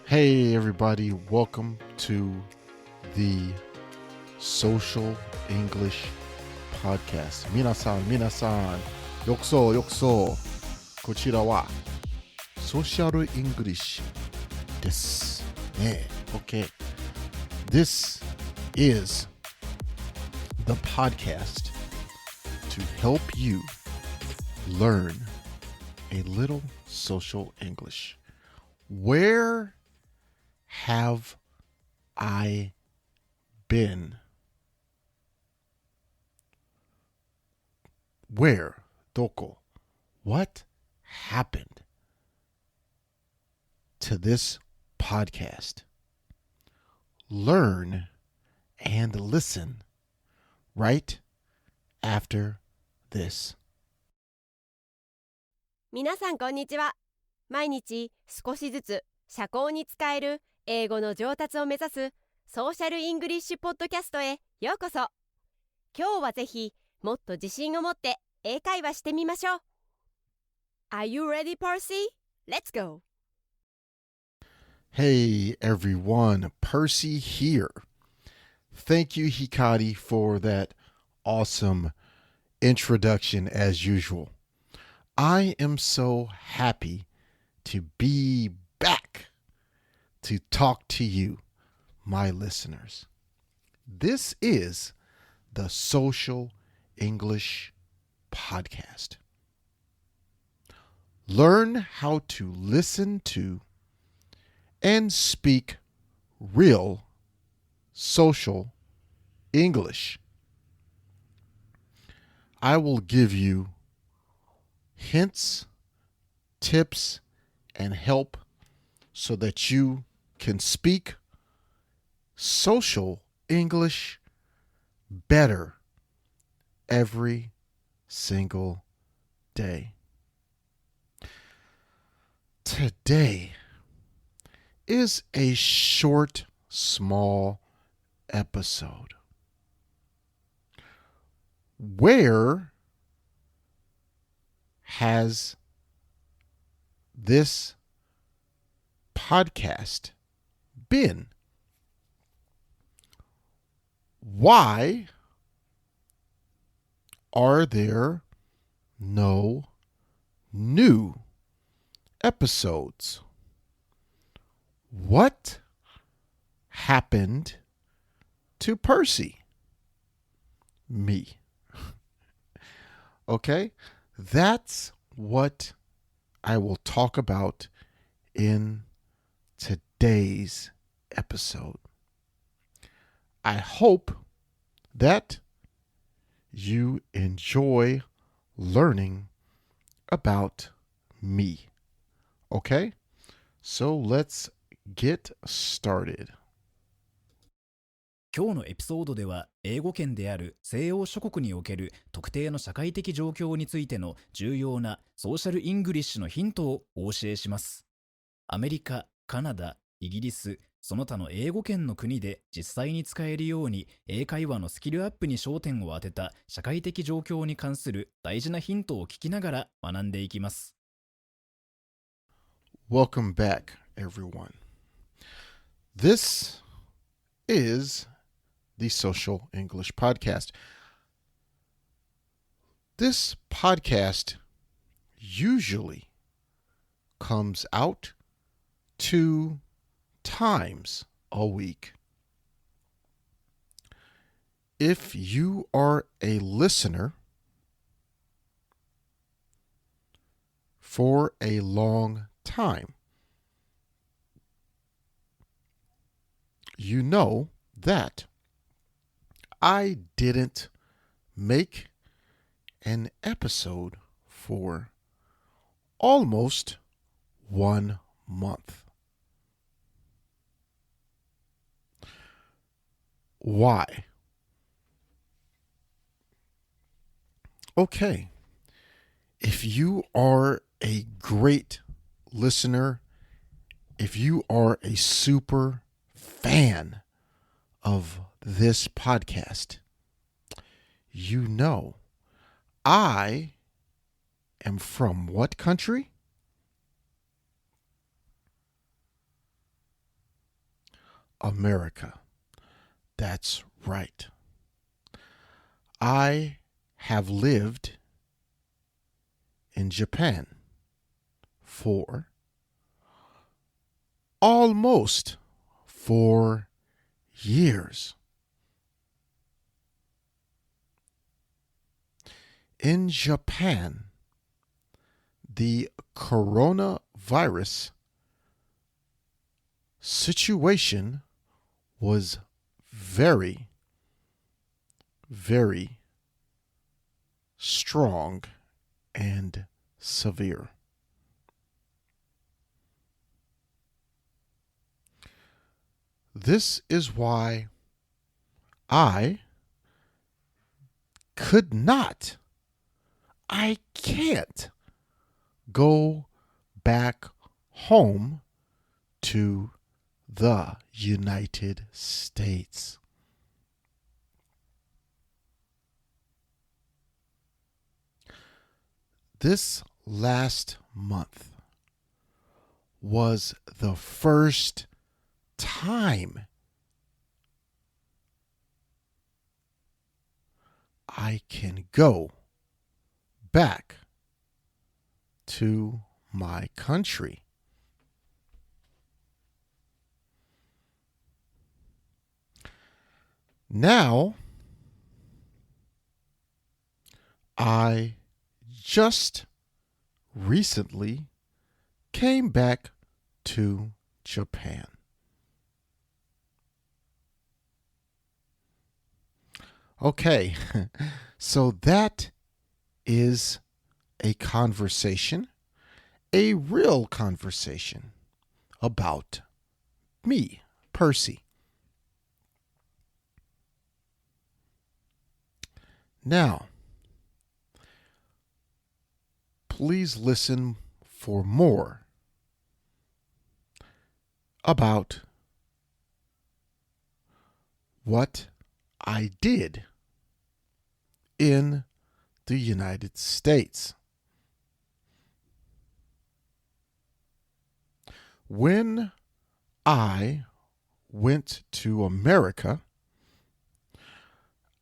Hey everybody, welcome to the Social English Podcast. 皆さん、よくそう。こちらはソーシャルイングリッシュですね。Okay. This is the podcast to help you learn a little social English. Where have I been? Where? どこ? What happened to this podcast? Learn and listen right after this. 皆さんこんにちは。毎日少しずつ社交に使える英語の上達を目指すソーシャルイングリッシュポッドキャストへようこそ。今日はぜひもっと自信を持って英会話してみましょう。Are you ready, Percy? Let's go! Hey everyone, Percy here. Thank you, Hikari, for that awesome introduction as usual. I am so happy to be back to talk to you, my listeners. This is the Social English Podcast. Learn how to listen to and speak real social English. I will give you hints, tips, and help so that you can speak social English better every single day. Today is a short, small episode. Where has this podcast been? Why are there no new episodes? What happened to Percy? Me. Okay? That's what I will talk about in today's episode. I hope that you enjoy learning about me. Okay? So let's get started. 今日のエピソードでは英語圏である西欧諸国における特定の社会的状況についての重要なソーシャルイングリッシュのヒントをお教えします。アメリカ、カナダ、イギリス、その他の英語圏の国で実際に使えるように英会話のスキルアップに焦点を当てた社会的状況に関する大事なヒントを聞きながら学んでいきます。Welcome back, everyone. This is the Social English Podcast. This podcast usually comes out 2 times a week. If you are a listener for a long time, you know that I didn't make an episode for almost 1 month. Why? Okay, if you are a great listener, if you are a super fan of this podcast, you know I am from what country? America. That's right. I have lived in Japan for almost 4 years. In Japan, the coronavirus situation was very, very strong and severe. This is why I can't go back home to the United States. This last month was the first time I can go back to my country. Now, I just recently came back to Japan. Okay, so that is a conversation, a real conversation about me, Percy. Now, please listen for more about what I did in the United States. When I went to America,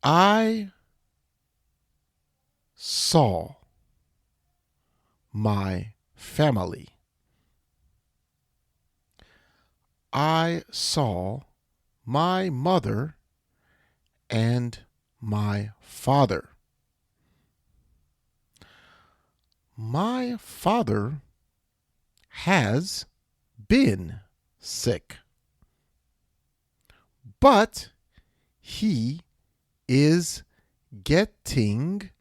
I saw my family. I saw my mother and my father. My father has been sick, but he is getting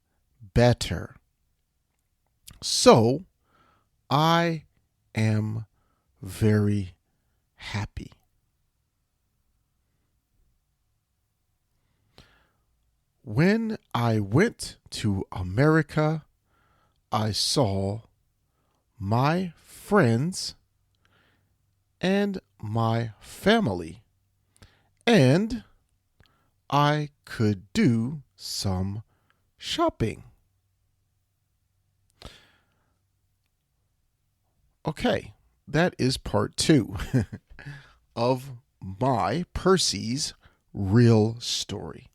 better. So I am very happy. When I went to America, I saw my friends and my family, and I could do some shopping. Okay, that is part 2 of my Percy's real story.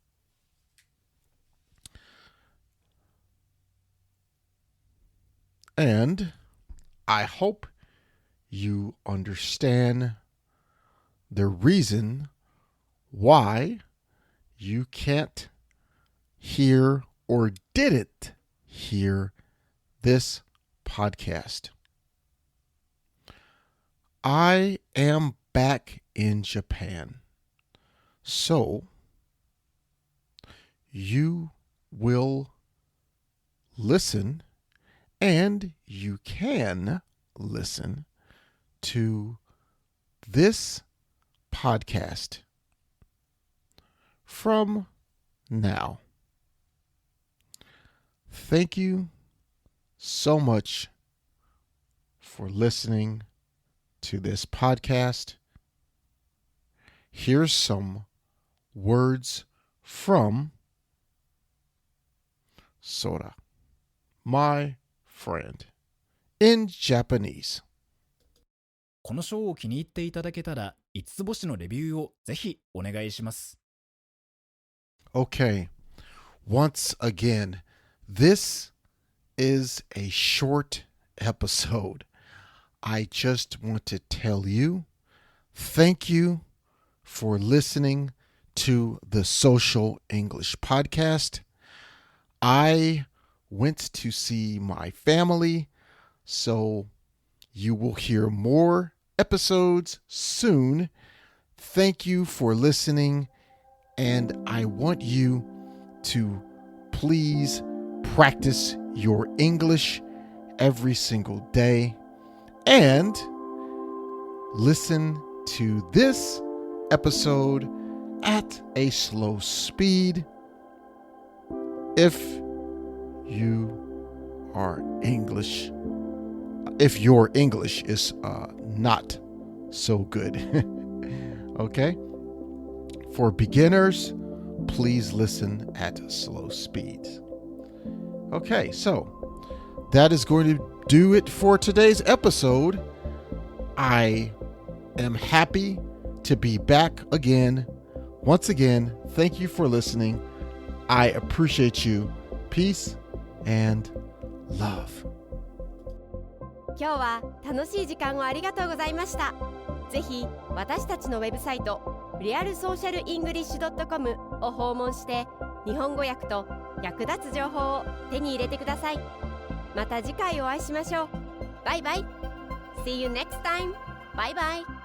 And I hope you understand the reason why you can't hear or didn't hear this podcast. I am back in Japan, so you will listen, and you can listen to this podcast from now. Thank you so much for listening to this podcast. Here's some words from Sora, my friend, in Japanese. このショーを気に入っていただけたら5つ星のレビューをぜひお願いします。Okay, once again, this is a short episode. I just want to tell you, thank you for listening to the Social English Podcast. I went to see my family, so you will hear more episodes soon. Thank you for listening, and I want you to please practice your English every single day and listen to this episode at a slow speed if your English is not so good. Okay? For beginners, please listen at slow speeds. Okay, so that is going to do it for today's episode. I am happy to be back again. Once again, thank you for listening. I appreciate you. Peace and love. 今日は楽しい時間をありがとうございました。ぜひ私たちのウェブサイト realsocialenglish.com を訪問して日本語訳と役立つ情報を手に入れてください。また次回お会いしましょう。バイバイ。See you next time. Bye bye.